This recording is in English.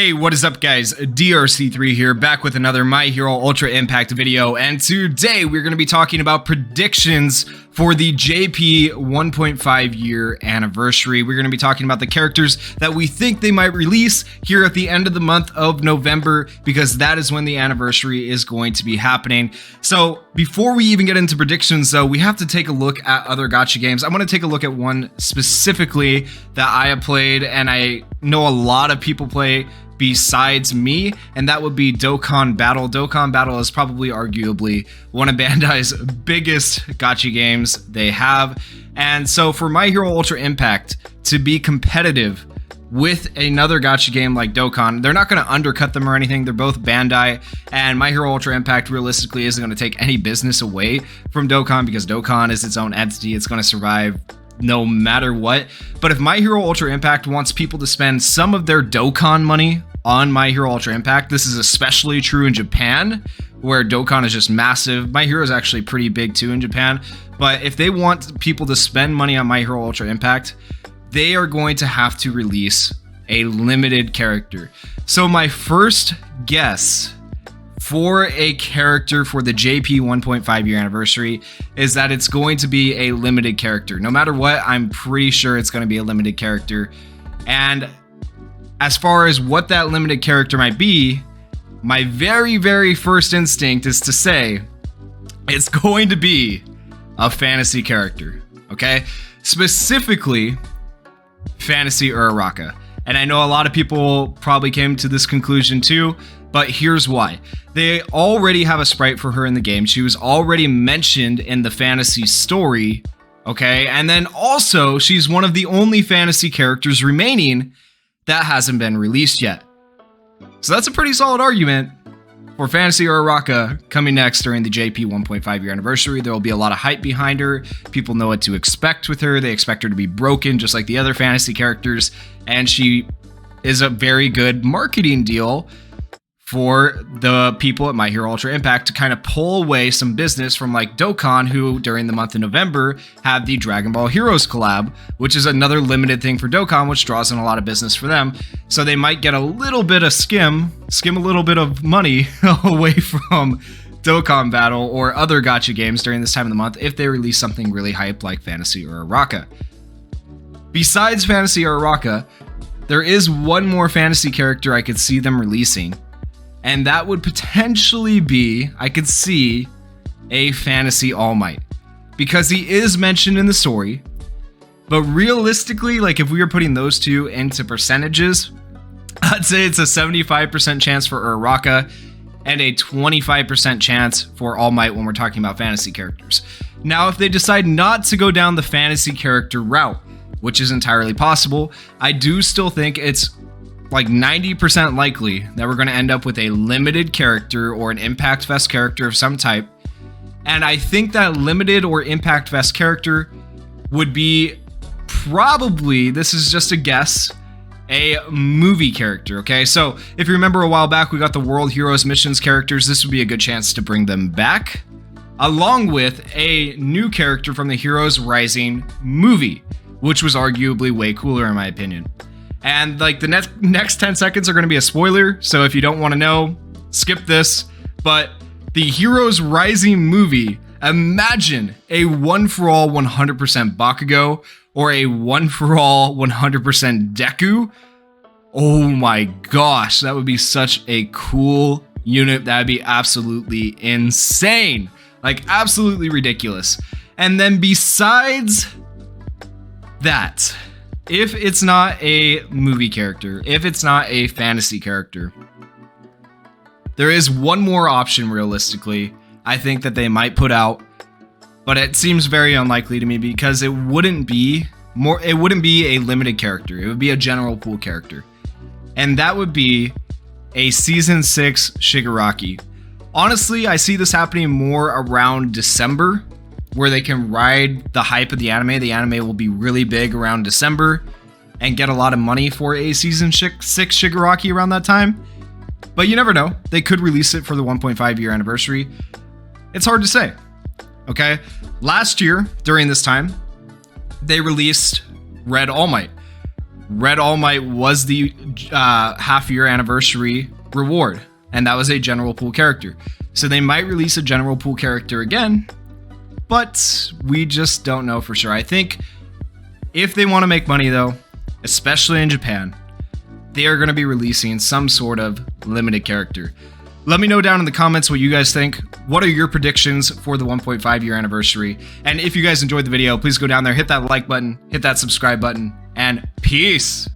Hey, what is up guys? DRC3 here, back with another My Hero Ultra Impact video, and today we're going to be talking about predictions for the JP 1.5 year anniversary. We're going to be talking about the characters that we think they might release here at the end of the month of November, because that is when the anniversary is going to be happening. So before we even get into predictions though, we have to take a look at other gacha games. I'm going to take a look at one specifically that I have played and I know a lot of people play besides me, and that would be Dokkan Battle. Dokkan Battle is probably arguably one of Bandai's biggest gacha games they have. And so for My Hero Ultra Impact to be competitive with another gacha game like Dokkan, they're not going to undercut them or anything. They're both Bandai, and My Hero Ultra Impact realistically isn't going to take any business away from Dokkan, because Dokkan is its own entity. It's going to survive no matter what. But if My Hero Ultra Impact wants people to spend some of their Dokkan money on My Hero Ultra Impact, this is especially true in Japan, where Dokkan is just massive. My Hero is actually pretty big too in Japan. But if they want people to spend money on My Hero Ultra Impact, they are going to have to release a limited character. So my first guess for a character for the JP 1.5 year anniversary is that it's going to be a limited character. No matter what, I'm pretty sure it's going to be a limited character. And as far as what that limited character might be, my very first instinct is to say it's going to be a fantasy character, okay? Specifically, Fantasy Uraraka. And I know a lot of people probably came to this conclusion too, but here's why. They already have a sprite for her in the game. She was already mentioned in the fantasy story, okay? And then also, she's one of the only fantasy characters remaining that hasn't been released yet. So that's a pretty solid argument for Fantasy Uraraka coming next during the JP 1.5 year anniversary. There will be a lot of hype behind her. People know what to expect with her. They expect her to be broken just like the other fantasy characters, and she is a very good marketing deal for the people at My Hero Ultra Impact to kind of pull away some business from like Dokkan, who during the month of November have the Dragon Ball Heroes collab, which is another limited thing for Dokkan, which draws in a lot of business for them. So they might get a little bit of skim a little bit of money away from Dokkan Battle or other gacha games during this time of the month if they release something really hype like Fantasy Uraraka. Besides Fantasy Uraraka, there is one more fantasy character I could see them releasing, and that would potentially be, I could see, a Fantasy All Might. Because he is mentioned in the story, but realistically, like if we were putting those two into percentages, I'd say it's a 75% chance for Uraraka and a 25% chance for All Might when we're talking about fantasy characters. Now, if they decide not to go down the fantasy character route, which is entirely possible, I do still think it's like 90% likely that we're going to end up with a limited character or an Impact Fest character of some type. And I think that limited or Impact Fest character would be probably, this is just a guess, a movie character, okay? So if you remember a while back, we got the World Heroes Missions characters. This would be a good chance to bring them back, along with a new character from the Heroes Rising movie, which was arguably way cooler in my opinion. And like the next 10 seconds are going to be a spoiler, so if you don't want to know, skip this. But the Heroes Rising movie, imagine a one-for-all 100% Bakugo or a one-for-all 100% Deku. Oh my gosh, that would be such a cool unit. That'd be absolutely insane. Like absolutely ridiculous. And then besides that, if it's not a movie character, if it's not a fantasy character, there is one more option realistically I think that they might put out, but it seems very unlikely to me because it wouldn't be a limited character. It would be a general pool character. And that would be a season 6 Shigaraki. Honestly, I see this happening more around December, where they can ride the hype of the anime. The anime will be really big around December and get a lot of money for a season 6 Shigaraki around that time. But you never know. They could release it for the 1.5 year anniversary. It's hard to say. Okay? Last year, during this time, they released Red All Might. Red All Might was the half-year anniversary reward, and that was a general pool character. So they might release a general pool character again, but we just don't know for sure. I think if they want to make money though, especially in Japan, they are going to be releasing some sort of limited character. Let me know down in the comments what you guys think. What are your predictions for the 1.5 year anniversary? And if you guys enjoyed the video, please go down there, hit that like button, hit that subscribe button, and peace!